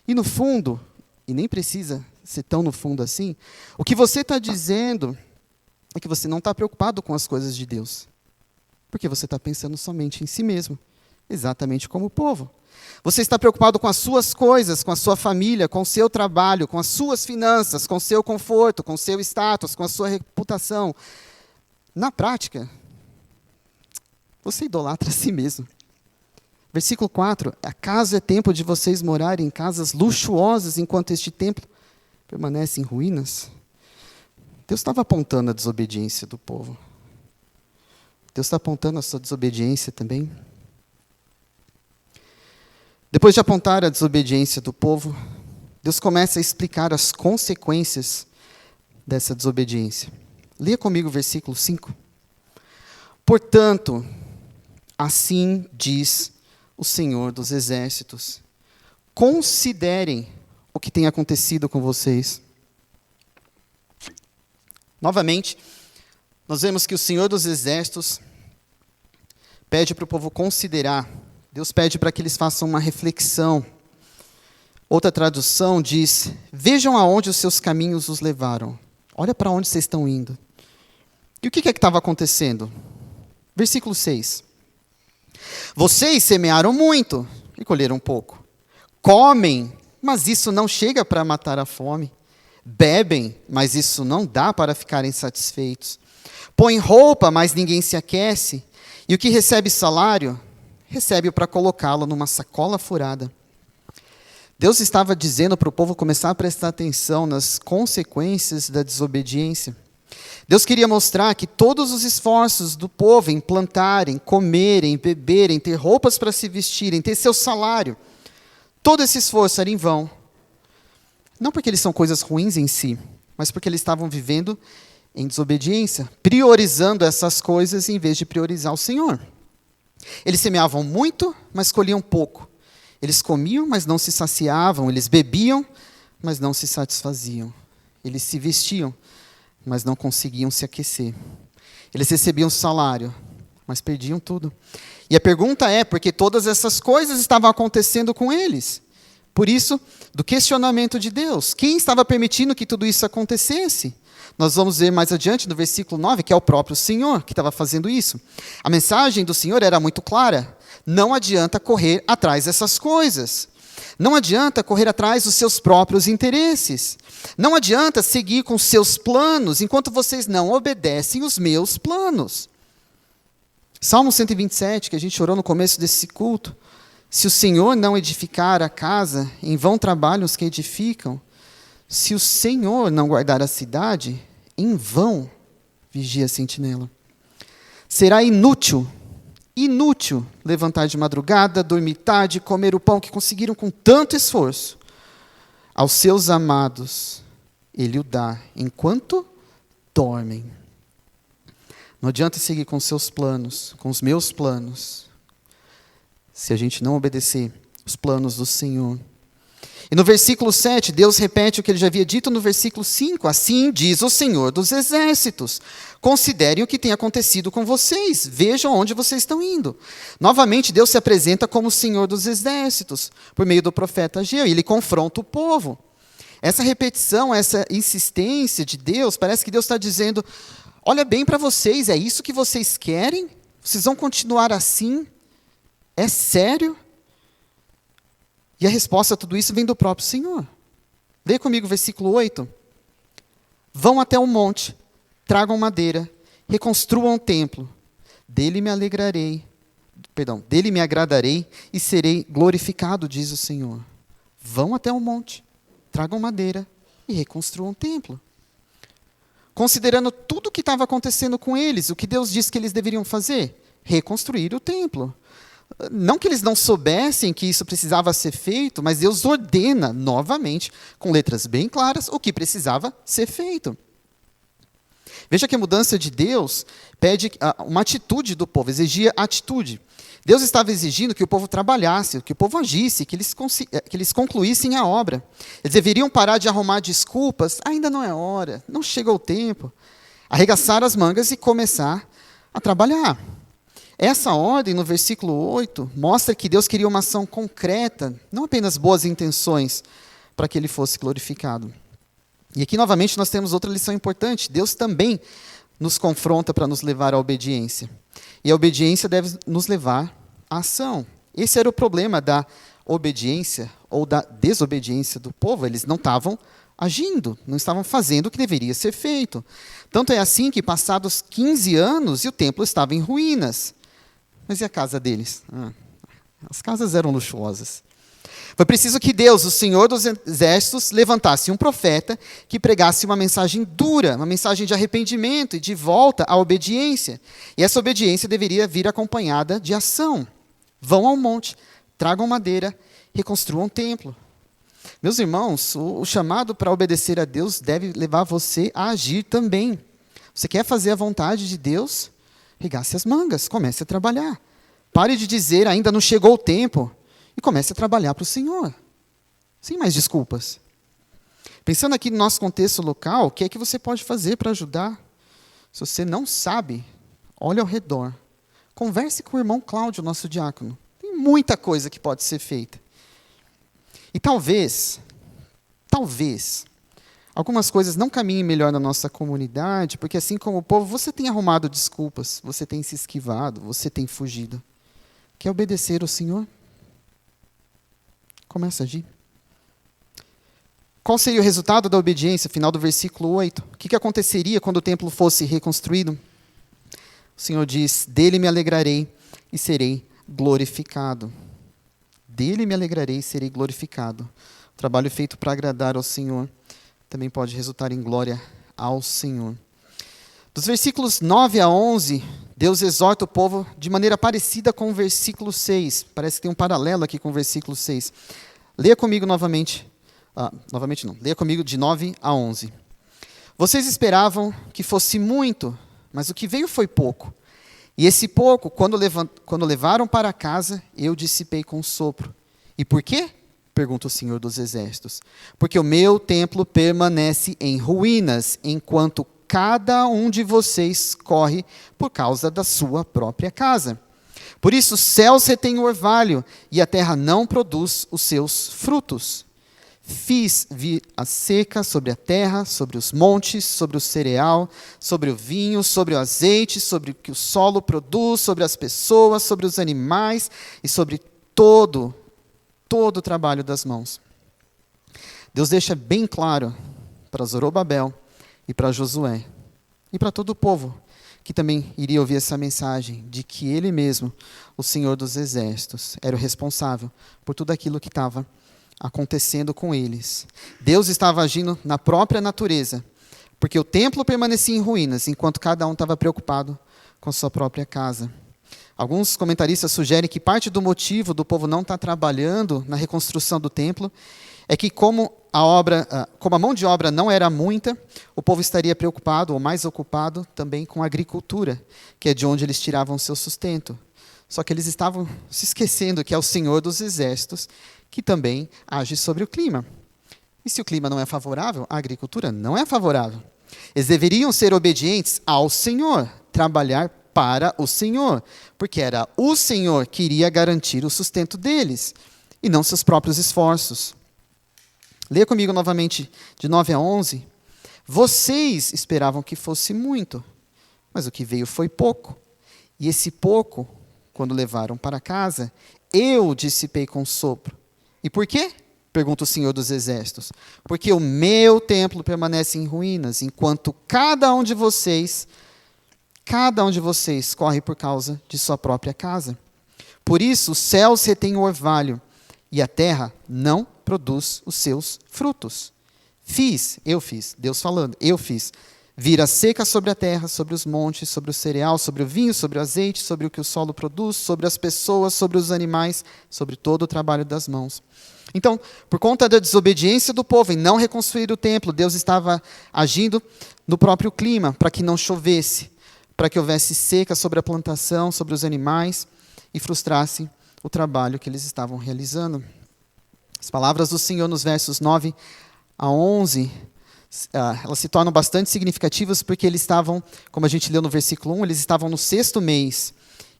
S1: E no fundo, e nem precisa ser tão no fundo assim, o que você está dizendo é que você não está preocupado com as coisas de Deus. Porque você está pensando somente em si mesmo, exatamente como o povo. Você está preocupado com as suas coisas, com a sua família, com o seu trabalho, com as suas finanças, com o seu conforto, com o seu status, com a sua reputação. Na prática, você idolatra a si mesmo. Versículo 4. Acaso é tempo de vocês morarem em casas luxuosas enquanto este templo permanece em ruínas? Deus estava apontando a desobediência do povo. Deus está apontando a sua desobediência também. Depois de apontar a desobediência do povo, Deus começa a explicar as consequências dessa desobediência. Leia comigo o versículo 5. Portanto, assim diz o Senhor dos Exércitos, considerem o que tem acontecido com vocês. Novamente, nós vemos que o Senhor dos Exércitos pede para o povo considerar. Deus pede para que eles façam uma reflexão. Outra tradução diz, vejam aonde os seus caminhos os levaram. Olha para onde vocês estão indo. E o que é que estava acontecendo? Versículo 6. Vocês semearam muito e colheram pouco. Comem, mas isso não chega para matar a fome. Bebem, mas isso não dá para ficarem satisfeitos. Põem roupa, mas ninguém se aquece. E o que recebe salário, recebe para colocá-lo numa sacola furada. Deus estava dizendo para o povo começar a prestar atenção nas consequências da desobediência. Deus queria mostrar que todos os esforços do povo em plantarem, comerem, beberem, ter roupas para se vestirem, ter seu salário, todo esse esforço era em vão. Não porque eles são coisas ruins em si, mas porque eles estavam vivendo em desobediência, priorizando essas coisas em vez de priorizar o Senhor. Eles semeavam muito, mas colhiam pouco. Eles comiam, mas não se saciavam. Eles bebiam, mas não se satisfaziam. Eles se vestiam, mas não conseguiam se aquecer. Eles recebiam salário, mas perdiam tudo. E a pergunta é, por que todas essas coisas estavam acontecendo com eles? Por isso, do questionamento de Deus. Quem estava permitindo que tudo isso acontecesse? Nós vamos ver mais adiante, no versículo 9, que é o próprio Senhor que estava fazendo isso. A mensagem do Senhor era muito clara. Não adianta correr atrás dessas coisas. Não adianta correr atrás dos seus próprios interesses. Não adianta seguir com seus planos enquanto vocês não obedecem os meus planos. Salmo 127, que a gente orou no começo desse culto. Se o Senhor não edificar a casa, em vão trabalham os que edificam. Se o Senhor não guardar a cidade, em vão vigia a sentinela. Será inútil levantar de madrugada, dormir tarde, comer o pão que conseguiram com tanto esforço. Aos seus amados, Ele o dá enquanto dormem. Não adianta seguir com seus planos, com os meus planos, se a gente não obedecer os planos do Senhor. E no versículo 7, Deus repete o que ele já havia dito no versículo 5. Assim diz o Senhor dos Exércitos. Considerem o que tem acontecido com vocês. Vejam onde vocês estão indo. Novamente, Deus se apresenta como o Senhor dos Exércitos, por meio do profeta Ageu, e ele confronta o povo. Essa repetição, essa insistência de Deus, parece que Deus está dizendo, olha bem para vocês, é isso que vocês querem? Vocês vão continuar assim? É sério? E a resposta a tudo isso vem do próprio Senhor. Leia comigo o versículo 8. Vão até o monte, tragam madeira, reconstruam o templo. Dele me agradarei e serei glorificado, diz o Senhor. Vão até o monte, tragam madeira e reconstruam o templo. Considerando tudo o que estava acontecendo com eles, o que Deus disse que eles deveriam fazer? Reconstruir o templo. Não que eles não soubessem que isso precisava ser feito, mas Deus ordena, novamente, com letras bem claras, o que precisava ser feito. Veja que a mudança de Deus pede uma atitude do povo, exigia atitude. Deus estava exigindo que o povo trabalhasse, que o povo agisse, que eles concluíssem a obra. Eles deveriam parar de arrumar desculpas, ainda não é hora, não chegou o tempo. Arregaçar as mangas e começar a trabalhar. Essa ordem, no versículo 8, mostra que Deus queria uma ação concreta, não apenas boas intenções, para que Ele fosse glorificado. E aqui, novamente, nós temos outra lição importante. Deus também nos confronta para nos levar à obediência. E a obediência deve nos levar à ação. Esse era o problema da obediência ou da desobediência do povo. Eles não estavam agindo, não estavam fazendo o que deveria ser feito. Tanto é assim que, passados 15 anos, e o templo estava em ruínas. Mas e a casa deles? As casas eram luxuosas. Foi preciso que Deus, o Senhor dos Exércitos, levantasse um profeta que pregasse uma mensagem dura, uma mensagem de arrependimento e de volta à obediência. E essa obediência deveria vir acompanhada de ação. Vão ao monte, tragam madeira, reconstruam o templo. Meus irmãos, o chamado para obedecer a Deus deve levar você a agir também. Você quer fazer a vontade de Deus? Regace as mangas, comece a trabalhar. Pare de dizer, ainda não chegou o tempo, e comece a trabalhar para o Senhor. Sem mais desculpas. Pensando aqui no nosso contexto local, o que é que você pode fazer para ajudar? Se você não sabe, olhe ao redor. Converse com o irmão Cláudio, nosso diácono. Tem muita coisa que pode ser feita. E talvez, algumas coisas não caminhem melhor na nossa comunidade, porque assim como o povo, você tem arrumado desculpas, você tem se esquivado, você tem fugido. Quer obedecer ao Senhor? Começa a agir. Qual seria o resultado da obediência? Final do versículo 8. O que aconteceria quando o templo fosse reconstruído? O Senhor diz, dele me alegrarei e serei glorificado. Dele me alegrarei e serei glorificado. O trabalho feito para agradar ao Senhor também pode resultar em glória ao Senhor. Dos versículos 9 a 11, Deus exorta o povo de maneira parecida com o versículo 6. Parece que tem um paralelo aqui com o versículo 6. Leia comigo novamente. Leia comigo de 9 a 11. Vocês esperavam que fosse muito, mas o que veio foi pouco. E esse pouco, quando levaram para casa, eu dissipei com sopro. E por quê? Pergunta o Senhor dos Exércitos. Porque o meu templo permanece em ruínas, enquanto cada um de vocês corre por causa da sua própria casa. Por isso, os céus retêm o orvalho, e a terra não produz os seus frutos. Fiz vir a seca sobre a terra, sobre os montes, sobre o cereal, sobre o vinho, sobre o azeite, sobre o que o solo produz, sobre as pessoas, sobre os animais e sobre todo o trabalho das mãos. Deus deixa bem claro para Zorobabel e para Josué e para todo o povo que também iria ouvir essa mensagem de que ele mesmo, o Senhor dos Exércitos, era o responsável por tudo aquilo que estava acontecendo com eles. Deus estava agindo na própria natureza, porque o templo permanecia em ruínas, enquanto cada um estava preocupado com sua própria casa. Alguns comentaristas sugerem que parte do motivo do povo não estar trabalhando na reconstrução do templo é que como a mão de obra não era muita, o povo estaria preocupado ou mais ocupado também com a agricultura, que é de onde eles tiravam seu sustento. Só que eles estavam se esquecendo que é o Senhor dos Exércitos que também age sobre o clima. E se o clima não é favorável, a agricultura não é favorável. Eles deveriam ser obedientes ao Senhor, trabalhar para o Senhor, porque era o Senhor que iria garantir o sustento deles, e não seus próprios esforços. Leia comigo novamente, de 9 a 11. Vocês esperavam que fosse muito, mas o que veio foi pouco. E esse pouco, quando levaram para casa, eu dissipei com sopro. E por quê? Pergunta o Senhor dos Exércitos. Porque o meu templo permanece em ruínas, enquanto cada um de vocês corre por causa de sua própria casa. Por isso, os céus retêm o orvalho, e a terra não produz os seus frutos. Deus falando, eu fiz, vir a seca sobre a terra, sobre os montes, sobre o cereal, sobre o vinho, sobre o azeite, sobre o que o solo produz, sobre as pessoas, sobre os animais, sobre todo o trabalho das mãos. Então, por conta da desobediência do povo em não reconstruir o templo, Deus estava agindo no próprio clima, para que não chovesse, para que houvesse seca sobre a plantação, sobre os animais, e frustrasse o trabalho que eles estavam realizando. As palavras do Senhor nos versos 9 a 11, elas se tornam bastante significativas porque eles estavam, como a gente leu no versículo 1, eles estavam no 6º mês,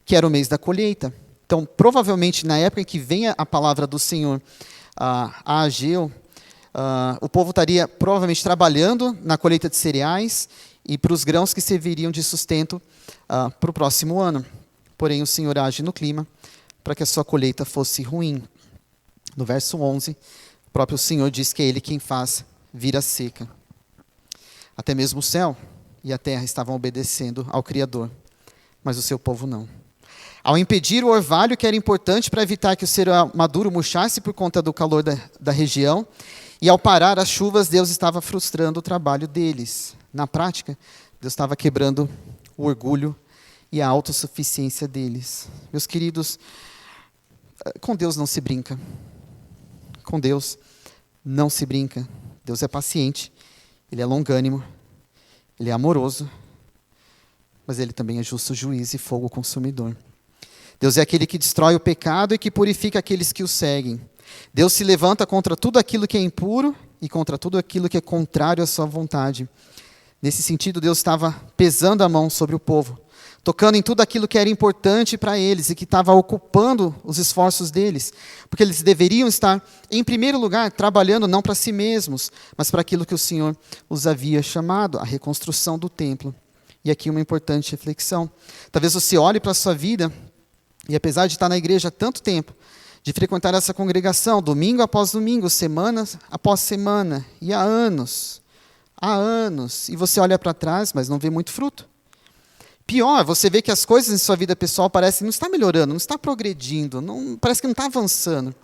S1: que era o mês da colheita. Então, provavelmente, na época em que vem a palavra do Senhor a Ageu, o povo estaria provavelmente trabalhando na colheita de cereais e para os grãos que serviriam de sustento para o próximo ano. Porém, o Senhor age no clima para que a sua colheita fosse ruim. No verso 11, o próprio Senhor diz que é Ele quem faz vir a seca. Até mesmo o céu e a terra estavam obedecendo ao Criador, mas o seu povo não. Ao impedir o orvalho, que era importante para evitar que o cereal maduro murchasse por conta do calor da região, e ao parar as chuvas, Deus estava frustrando o trabalho deles. Na prática, Deus estava quebrando o orgulho e a autossuficiência deles. Meus queridos, com Deus não se brinca. Com Deus não se brinca. Deus é paciente, Ele é longânimo, Ele é amoroso, mas Ele também é justo juiz e fogo consumidor. Deus é aquele que destrói o pecado e que purifica aqueles que o seguem. Deus se levanta contra tudo aquilo que é impuro e contra tudo aquilo que é contrário à sua vontade. Nesse sentido, Deus estava pesando a mão sobre o povo, tocando em tudo aquilo que era importante para eles e que estava ocupando os esforços deles, porque eles deveriam estar, em primeiro lugar, trabalhando não para si mesmos, mas para aquilo que o Senhor os havia chamado, a reconstrução do templo. E aqui uma importante reflexão. Talvez você olhe para a sua vida e, apesar de estar na igreja há tanto tempo, de frequentar essa congregação, domingo após domingo, semana após semana, e há anos, e você olha para trás, mas não vê muito fruto. Pior, você vê que as coisas em sua vida pessoal parecem não estar melhorando, não está progredindo, parece que não está avançando.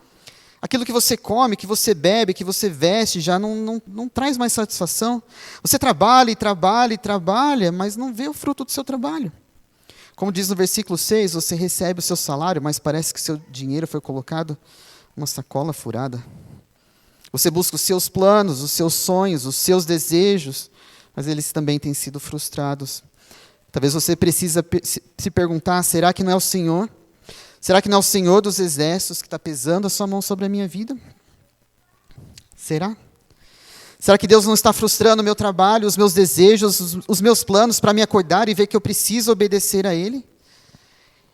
S1: Aquilo que você come, que você bebe, que você veste, já não traz mais satisfação. Você trabalha e trabalha e trabalha, mas não vê o fruto do seu trabalho. Como diz no versículo 6, você recebe o seu salário, mas parece que seu dinheiro foi colocado numa sacola furada. Você busca os seus planos, os seus sonhos, os seus desejos, mas eles também têm sido frustrados. Talvez você precise se perguntar, será que não é o Senhor? Será que não é o Senhor dos Exércitos que está pesando a sua mão sobre a minha vida? Será? Será que Deus não está frustrando o meu trabalho, os meus desejos, os meus planos para me acordar e ver que eu preciso obedecer a Ele?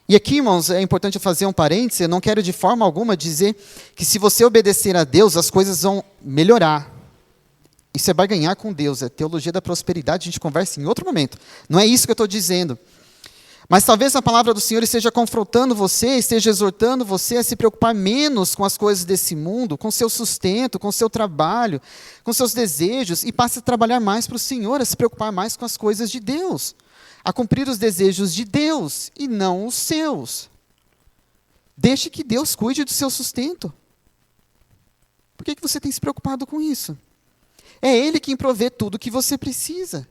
S1: E aqui, irmãos, é importante fazer um parêntese, eu não quero de forma alguma dizer que se você obedecer a Deus, as coisas vão melhorar. Isso é barganhar com Deus, é teologia da prosperidade, a gente conversa em outro momento. Não é isso que eu estou dizendo. Mas talvez a palavra do Senhor esteja confrontando você, esteja exortando você a se preocupar menos com as coisas desse mundo, com seu sustento, com seu trabalho, com seus desejos, e passe a trabalhar mais para o Senhor, a se preocupar mais com as coisas de Deus, a cumprir os desejos de Deus e não os seus. Deixe que Deus cuide do seu sustento. Por que você tem se preocupado com isso? É Ele quem provê tudo o que você precisa.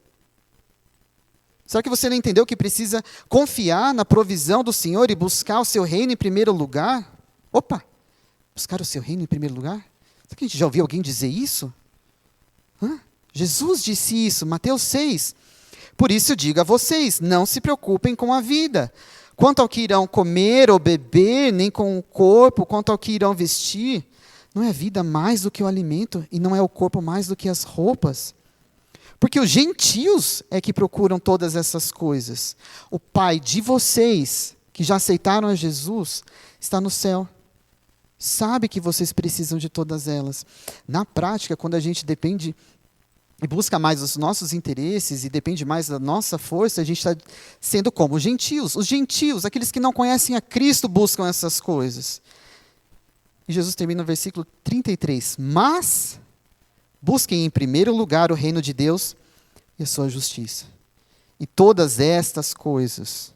S1: Será que você não entendeu que precisa confiar na provisão do Senhor e buscar o seu reino em primeiro lugar? Opa! Buscar o seu reino em primeiro lugar? Será que a gente já ouviu alguém dizer isso? Jesus disse isso, Mateus 6. Por isso eu digo a vocês, não se preocupem com a vida. Quanto ao que irão comer ou beber, nem com o corpo, quanto ao que irão vestir. Não é a vida mais do que o alimento e não é o corpo mais do que as roupas? Porque os gentios é que procuram todas essas coisas. O Pai de vocês, que já aceitaram a Jesus, está no céu. Sabe que vocês precisam de todas elas. Na prática, quando a gente depende e busca mais os nossos interesses e depende mais da nossa força, a gente está sendo como os gentios. Os gentios, aqueles que não conhecem a Cristo, buscam essas coisas. E Jesus termina no versículo 33. Mas busquem em primeiro lugar o reino de Deus e a sua justiça. E todas estas coisas,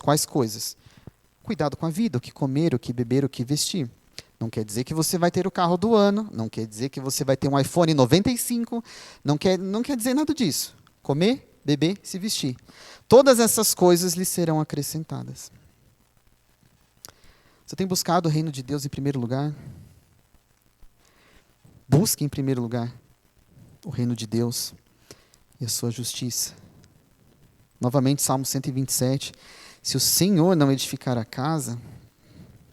S1: quais coisas? Cuidado com a vida, o que comer, o que beber, o que vestir. Não quer dizer que você vai ter o carro do ano, não quer dizer que você vai ter um iPhone 95, não quer dizer nada disso. Comer, beber, se vestir. Todas essas coisas lhe serão acrescentadas. Você tem buscado o reino de Deus em primeiro lugar? Busque em primeiro lugar o reino de Deus e a sua justiça. Novamente, Salmo 127. Se o Senhor não edificar a casa,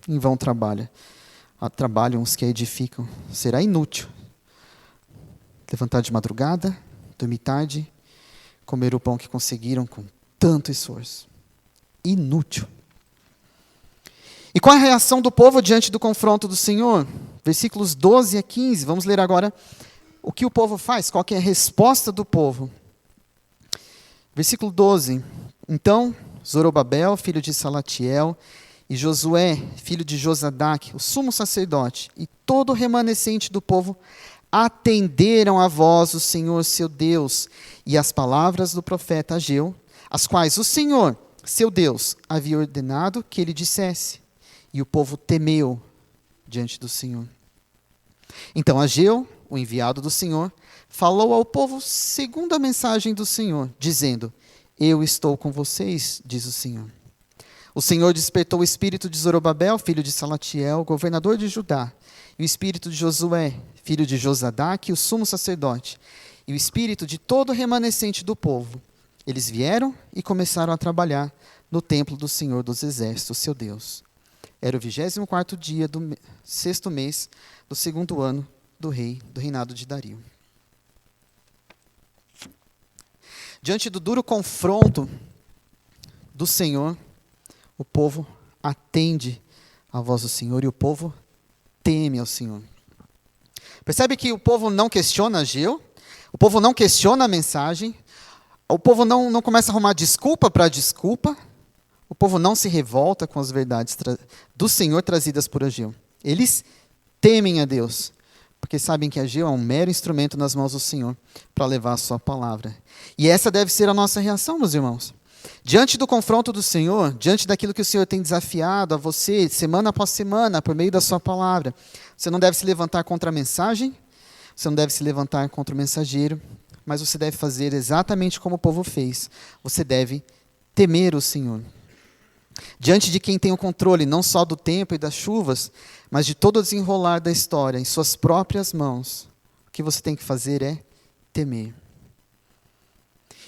S1: em vão trabalham os que a edificam. Será inútil levantar de madrugada, dormir tarde, comer o pão que conseguiram com tanto esforço. Inútil. E qual é a reação do povo diante do confronto do Senhor? Versículos 12 a 15. Vamos ler agora o que o povo faz, qual que é a resposta do povo. Versículo 12. Então, Zorobabel, filho de Salatiel, e Josué, filho de Josadaque, o sumo sacerdote, e todo o remanescente do povo, atenderam a voz do Senhor seu Deus, e as palavras do profeta Ageu, as quais o Senhor, seu Deus, havia ordenado que ele dissesse. E o povo temeu diante do Senhor. Então Ageu, o enviado do Senhor, falou ao povo segundo a mensagem do Senhor, dizendo: Eu estou com vocês, diz o Senhor. O Senhor despertou o espírito de Zorobabel, filho de Salatiel, governador de Judá, e o espírito de Josué, filho de Josadaque, o sumo sacerdote, e o espírito de todo o remanescente do povo. Eles vieram e começaram a trabalhar no templo do Senhor dos Exércitos, seu Deus. Era o 24º dia do 6º mês do 2º ano do reinado de Dario. Diante do duro confronto do Senhor, o povo atende à voz do Senhor e o povo teme ao Senhor. Percebe que o povo não questiona Ageu, o povo não questiona a mensagem, o povo não começa a arrumar desculpa para desculpa, o povo não se revolta com as verdades do Senhor trazidas por Ageu. Eles temem a Deus, porque sabem que Ageu é um mero instrumento nas mãos do Senhor para levar a sua palavra. E essa deve ser a nossa reação, meus irmãos. Diante do confronto do Senhor, diante daquilo que o Senhor tem desafiado a você, semana após semana, por meio da sua palavra, você não deve se levantar contra a mensagem, você não deve se levantar contra o mensageiro, mas você deve fazer exatamente como o povo fez. Você deve temer o Senhor. Diante de quem tem o controle não só do tempo e das chuvas, mas de todo o desenrolar da história em suas próprias mãos, o que você tem que fazer é temer.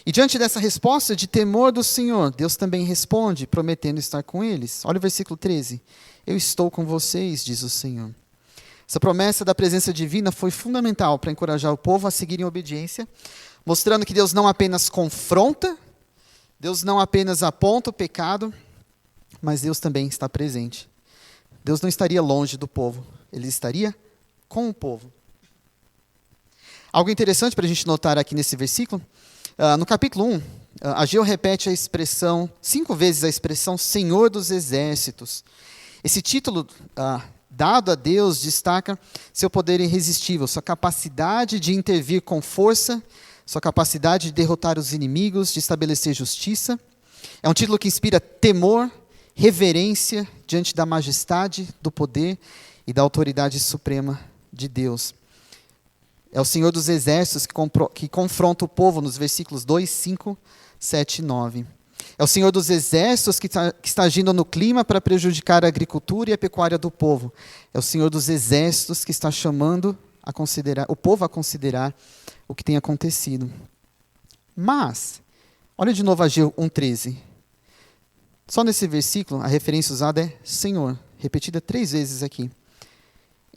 S1: E diante dessa resposta de temor do Senhor, Deus também responde, prometendo estar com eles. Olha o versículo 13. Eu estou com vocês, diz o Senhor. Essa promessa da presença divina foi fundamental para encorajar o povo a seguir em obediência, mostrando que Deus não apenas confronta, Deus não apenas aponta o pecado, mas Deus também está presente. Deus não estaria longe do povo, Ele estaria com o povo. Algo interessante para a gente notar aqui nesse versículo, no capítulo 1, Ageu repete a expressão, 5 vezes a expressão Senhor dos Exércitos. Esse título dado a Deus destaca seu poder irresistível, sua capacidade de intervir com força, sua capacidade de derrotar os inimigos, de estabelecer justiça. É um título que inspira temor, reverência diante da majestade, do poder e da autoridade suprema de Deus. É o Senhor dos Exércitos que confronta o povo nos versículos 2, 5, 7 e 9. É o Senhor dos Exércitos que está agindo no clima para prejudicar a agricultura e a pecuária do povo. É o Senhor dos Exércitos que está chamando o povo a considerar o que tem acontecido. Mas, olha de novo Ageu 1,13. Só nesse versículo, a referência usada é Senhor, repetida 3 vezes aqui.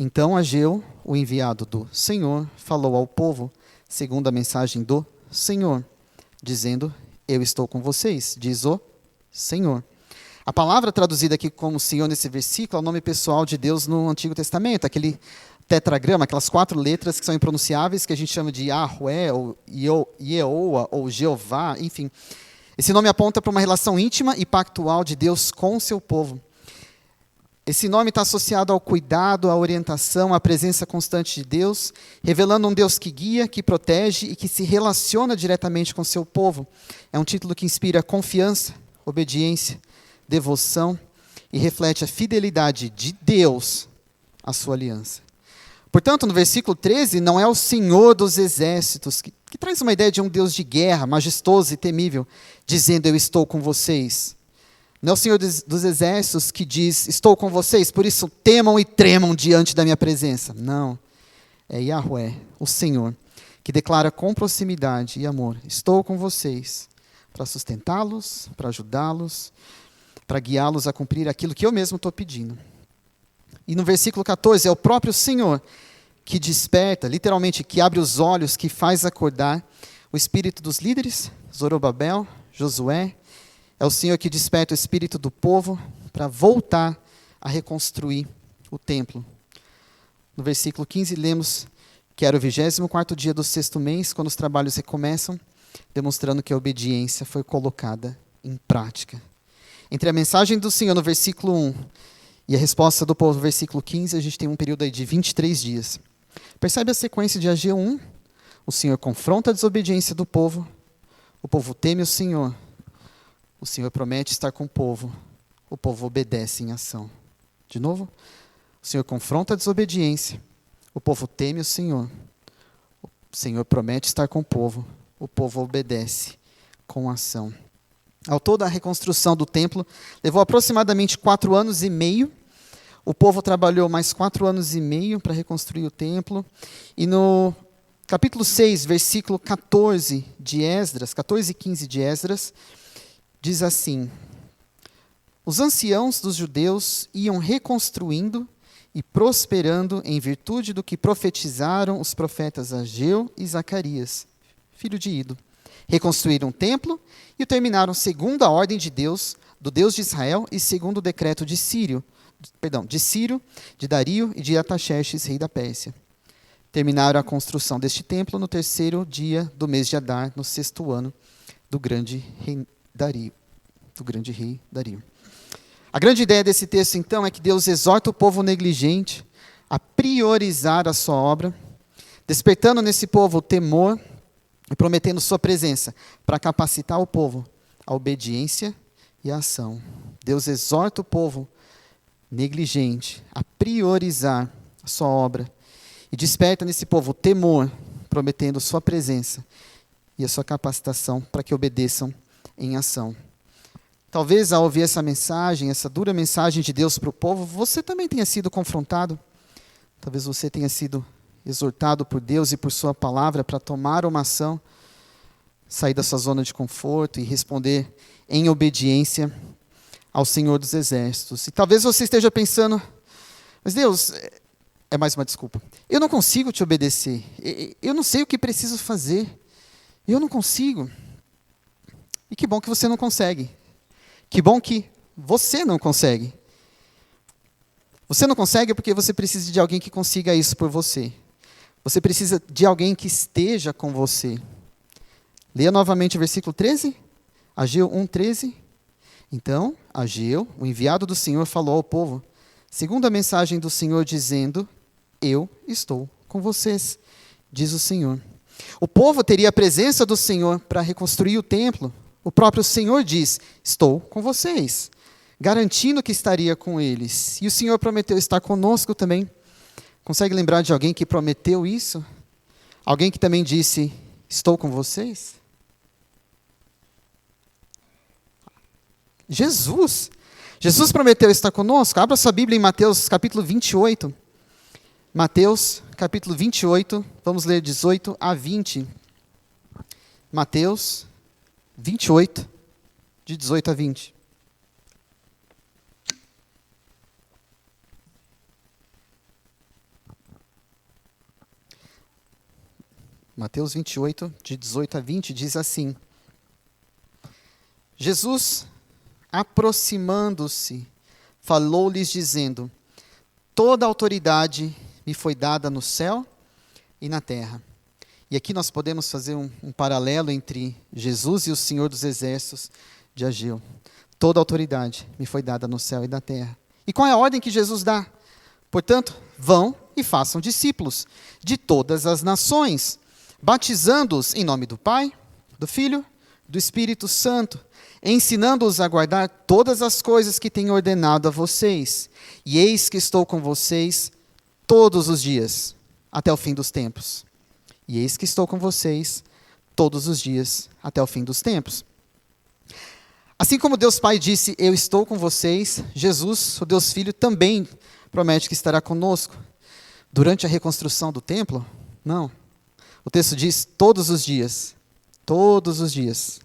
S1: Então Ageu, o enviado do Senhor, falou ao povo, segundo a mensagem do Senhor, dizendo, eu estou com vocês, diz o Senhor. A palavra traduzida aqui como Senhor nesse versículo é o nome pessoal de Deus no Antigo Testamento, aquele tetragrama, aquelas 4 letras que são impronunciáveis, que a gente chama de Yahweh, ou Yehoa, ou Jeová, enfim. Esse nome aponta para uma relação íntima e pactual de Deus com o seu povo. Esse nome está associado ao cuidado, à orientação, à presença constante de Deus, revelando um Deus que guia, que protege e que se relaciona diretamente com o seu povo. É um título que inspira confiança, obediência, devoção e reflete a fidelidade de Deus à sua aliança. Portanto, no versículo 13, não é o Senhor dos Exércitos, que traz uma ideia de um Deus de guerra, majestoso e temível, dizendo, eu estou com vocês. Não é o Senhor dos Exércitos que diz, estou com vocês, por isso temam e tremam diante da minha presença. Não, é Yahweh, o Senhor, que declara com proximidade e amor, estou com vocês, para sustentá-los, para ajudá-los, para guiá-los a cumprir aquilo que eu mesmo estou pedindo. E no versículo 14, é o próprio Senhor que desperta, literalmente, que abre os olhos, que faz acordar o espírito dos líderes, Zorobabel, Josué. É o Senhor que desperta o espírito do povo para voltar a reconstruir o templo. No versículo 15, lemos que era o 24º dia do 6º mês, quando os trabalhos recomeçam, demonstrando que a obediência foi colocada em prática. Entre a mensagem do Senhor no versículo 1 e a resposta do povo no versículo 15, a gente tem um período aí de 23 dias. Percebe a sequência de Ageu 1? O Senhor confronta a desobediência do povo, o povo teme o Senhor promete estar com o povo obedece em ação. De novo, o Senhor confronta a desobediência, o povo teme o Senhor promete estar com o povo obedece com ação. Ao todo, a reconstrução do templo levou aproximadamente 4 anos e meio. O povo trabalhou mais 4 anos e meio para reconstruir o templo. E no capítulo 6, versículo 14 de Esdras, 14 e 15 de Esdras, diz assim, os anciãos dos judeus iam reconstruindo e prosperando em virtude do que profetizaram os profetas Ageu e Zacarias, filho de Ido. Reconstruíram o templo e o terminaram segundo a ordem de Deus, do Deus de Israel, e segundo o decreto de Círio, de Dario e de Artaxerxes, rei da Pérsia. Terminaram a construção deste templo no 3º dia do mês de Adar, no 6º ano do grande rei Dario. A grande ideia desse texto, então, é que Deus exorta o povo negligente a priorizar a sua obra, despertando nesse povo o temor e prometendo sua presença para capacitar o povo à obediência e à ação. Deus exorta o povo negligente a priorizar a sua obra e desperta nesse povo o temor, prometendo sua presença e a sua capacitação para que obedeçam em ação. Talvez ao ouvir essa mensagem, essa dura mensagem de Deus para o povo, você também tenha sido confrontado. Talvez você tenha sido exortado por Deus e por sua palavra para tomar uma ação. sair da sua zona de conforto e responder em obediência ao Senhor dos Exércitos. E talvez você esteja pensando, mas Deus, é mais uma desculpa, eu não consigo te obedecer, eu não sei o que preciso fazer, eu não consigo. E que bom que você não consegue. Que bom que você não consegue. Você não consegue porque você precisa de alguém que consiga isso por você. Você precisa de alguém que esteja com você. Leia novamente o versículo 13. Ageu 1:13. Então, Ageu, o enviado do Senhor, falou ao povo, segundo a mensagem do Senhor, dizendo, eu estou com vocês, diz o Senhor. O povo teria a presença do Senhor para reconstruir o templo. O próprio Senhor diz, estou com vocês, garantindo que estaria com eles. E o Senhor prometeu estar conosco também. Consegue lembrar de alguém que prometeu isso? Alguém que também disse, estou com vocês? Jesus. Jesus prometeu estar conosco. Abra sua Bíblia em Mateus capítulo 28. Mateus capítulo 28, vamos ler 18 a 20. Mateus 28, de 18 a 20. Mateus 28, de 18 a 20, diz assim: Jesus, aproximando-se, falou-lhes dizendo, toda a autoridade me foi dada no céu e na terra. E aqui nós podemos fazer um paralelo entre Jesus e o Senhor dos Exércitos de Ageu. Toda a autoridade me foi dada no céu e na terra. E qual é a ordem que Jesus dá? Portanto, vão e façam discípulos de todas as nações, batizando-os em nome do Pai, do Filho, do Espírito Santo, ensinando-os a guardar todas as coisas que tenho ordenado a vocês. E eis que estou com vocês todos os dias, até o fim dos tempos. E eis que estou com vocês todos os dias, até o fim dos tempos. Assim como Deus Pai disse, eu estou com vocês, Jesus, o Deus Filho, também promete que estará conosco. Durante a reconstrução do templo? Não. O texto diz todos os dias,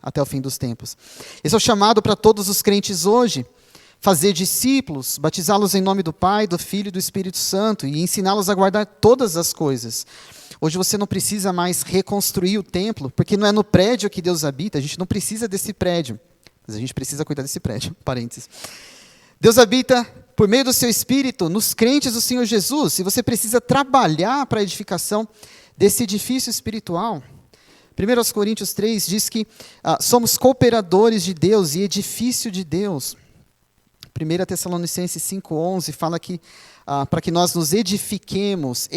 S1: até o fim dos tempos. Esse é o chamado para todos os crentes hoje. Fazer discípulos, batizá-los em nome do Pai, do Filho e do Espírito Santo e ensiná-los a guardar todas as coisas. Hoje você não precisa mais reconstruir o templo, porque não é no prédio que Deus habita, a gente não precisa desse prédio, mas a gente precisa cuidar desse prédio, parênteses. Deus habita por meio do seu Espírito nos crentes do Senhor Jesus, e você precisa trabalhar para a edificação desse edifício espiritual. 1 Coríntios 3 diz que somos cooperadores de Deus e edifício de Deus. 1 Tessalonicenses 5:11 fala que para que nós nos edifiquemos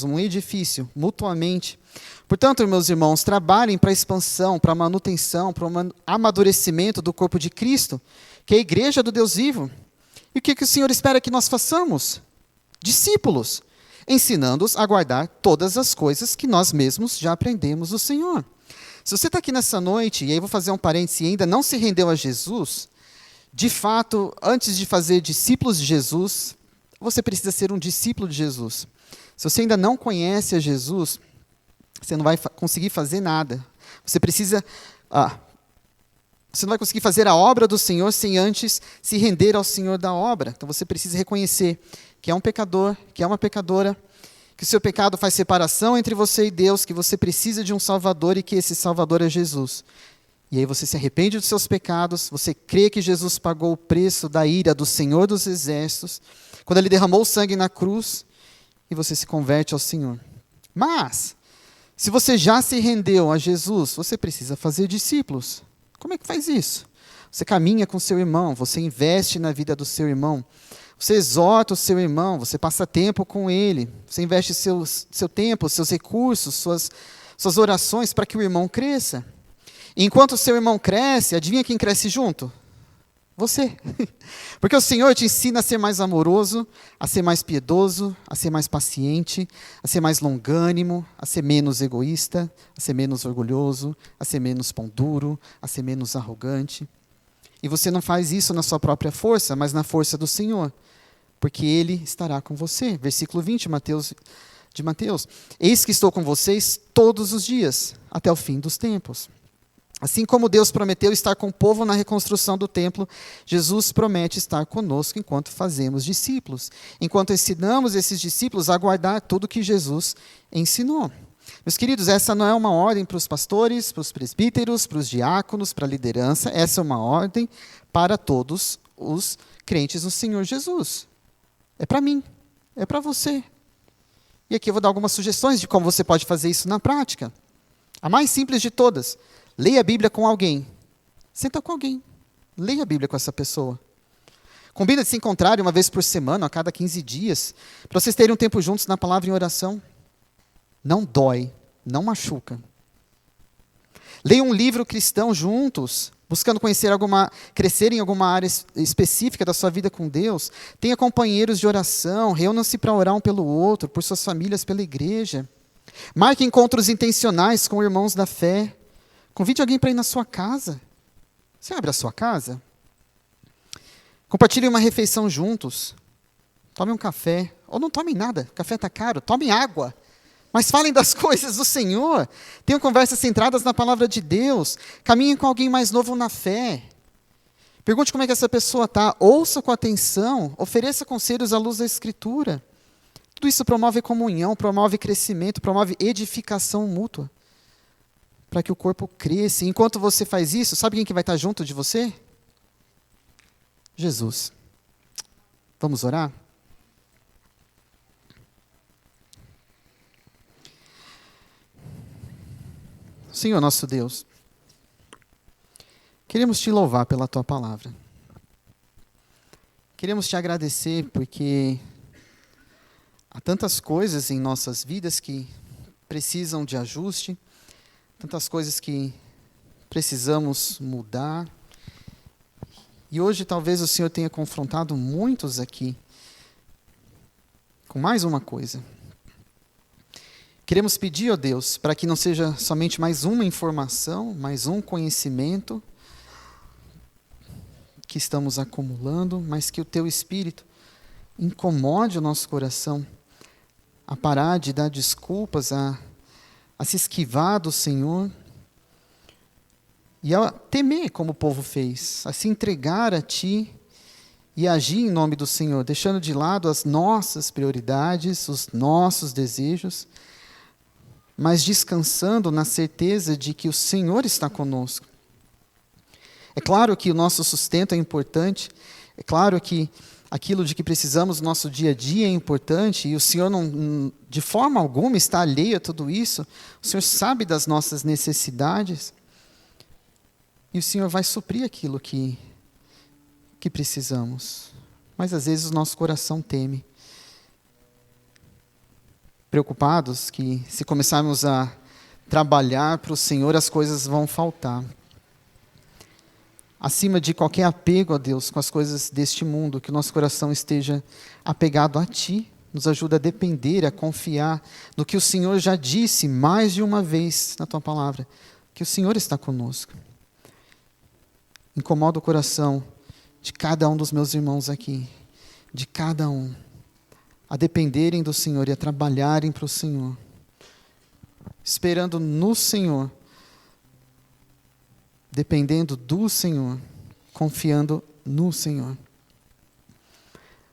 S1: um edifício mutuamente. Portanto, meus irmãos, trabalhem para a expansão, para a manutenção, para o amadurecimento do corpo de Cristo, que é a igreja do Deus vivo. E o que o Senhor espera que nós façamos? Discípulos, ensinando-os a guardar todas as coisas que nós mesmos já aprendemos do Senhor. Se você está aqui nessa noite, e aí vou fazer um parêntese, e ainda não se rendeu a Jesus, de fato, antes de fazer discípulos de Jesus, você precisa ser um discípulo de Jesus. Se você ainda não conhece a Jesus, você não vai conseguir fazer nada. Você não vai conseguir fazer a obra do Senhor sem antes se render ao Senhor da obra. Então você precisa reconhecer que é um pecador, que é uma pecadora, que o seu pecado faz separação entre você e Deus, que você precisa de um Salvador e que esse Salvador é Jesus. E aí você se arrepende dos seus pecados, você crê que Jesus pagou o preço da ira do Senhor dos Exércitos, quando Ele derramou o sangue na cruz, e você se converte ao Senhor. Mas, se você já se rendeu a Jesus, você precisa fazer discípulos. Como é que faz isso? Você caminha com seu irmão, você investe na vida do seu irmão, você exorta o seu irmão, você passa tempo com ele, você investe seu tempo, seus recursos, suas orações para que o irmão cresça. Enquanto o seu irmão cresce, adivinha quem cresce junto? Você. Porque o Senhor te ensina a ser mais amoroso, a ser mais piedoso, a ser mais paciente, a ser mais longânimo, a ser menos egoísta, a ser menos orgulhoso, a ser menos pão duro, a ser menos arrogante. E você não faz isso na sua própria força, mas na força do Senhor, porque Ele estará com você. Versículo 20, Mateus de Mateus: eis que estou com vocês todos os dias, até o fim dos tempos. Assim como Deus prometeu estar com o povo na reconstrução do templo, Jesus promete estar conosco enquanto fazemos discípulos, enquanto ensinamos esses discípulos a guardar tudo que Jesus ensinou. Meus queridos, essa não é uma ordem para os pastores, para os presbíteros, para os diáconos, para a liderança. Essa é uma ordem para todos os crentes no Senhor Jesus. É para mim, é para você. E aqui eu vou dar algumas sugestões de como você pode fazer isso na prática. A mais simples de todas: leia a Bíblia com alguém. Senta com alguém. Leia a Bíblia com essa pessoa. Combina de se encontrarem uma vez por semana, a cada 15 dias, para vocês terem um tempo juntos na palavra e em oração. Não dói, não machuca. Leia um livro cristão juntos, buscando crescer em alguma área específica da sua vida com Deus. Tenha companheiros de oração, reúnam-se para orar um pelo outro, por suas famílias, pela igreja. Marque encontros intencionais com irmãos da fé. Convide alguém para ir na sua casa. Você abre a sua casa? Compartilhe uma refeição juntos. Tome um café. Ou não tomem nada, café está caro. Tome água. Mas falem das coisas do Senhor. Tenham conversas centradas na palavra de Deus. Caminhem com alguém mais novo na fé. Pergunte como é que essa pessoa está. Ouça com atenção. Ofereça conselhos à luz da Escritura. Tudo isso promove comunhão, promove crescimento, promove edificação mútua, para que o corpo cresça. E enquanto você faz isso, sabe quem que vai estar junto de você? Jesus. Vamos orar? Senhor nosso Deus, queremos te louvar pela tua palavra. Queremos te agradecer porque há tantas coisas em nossas vidas que precisam de ajuste, tantas coisas que precisamos mudar. E hoje talvez o Senhor tenha confrontado muitos aqui com mais uma coisa. Queremos pedir, ó Deus, para que não seja somente mais uma informação, mais um conhecimento que estamos acumulando, mas que o Teu Espírito incomode o nosso coração a parar de dar desculpas, a se esquivar do Senhor e a temer como o povo fez, a se entregar a Ti e agir em nome do Senhor, deixando de lado as nossas prioridades, os nossos desejos, mas descansando na certeza de que o Senhor está conosco. É claro que o nosso sustento é importante, é claro que aquilo de que precisamos no nosso dia a dia é importante, e o Senhor não, de forma alguma, está alheio a tudo isso. O Senhor sabe das nossas necessidades, e o Senhor vai suprir aquilo que precisamos. Mas às vezes o nosso coração teme, preocupados que se começarmos a trabalhar para o Senhor, as coisas vão faltar. Acima de qualquer apego a Deus com as coisas deste mundo, que o nosso coração esteja apegado a Ti, nos ajuda a depender, a confiar no que o Senhor já disse mais de uma vez na Tua palavra, que o Senhor está conosco. Incomoda o coração de cada um dos meus irmãos aqui, de cada um, a dependerem do Senhor e a trabalharem para o Senhor, esperando no Senhor, dependendo do Senhor, confiando no Senhor.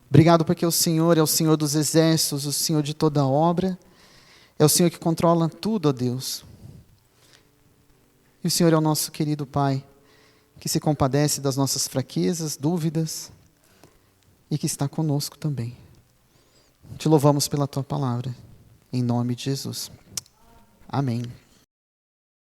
S1: Obrigado porque o Senhor é o Senhor dos exércitos, o Senhor de toda a obra, é o Senhor que controla tudo, ó Deus. E o Senhor é o nosso querido Pai, que se compadece das nossas fraquezas, dúvidas, e que está conosco também. Te louvamos pela Tua palavra, em nome de Jesus. Amém.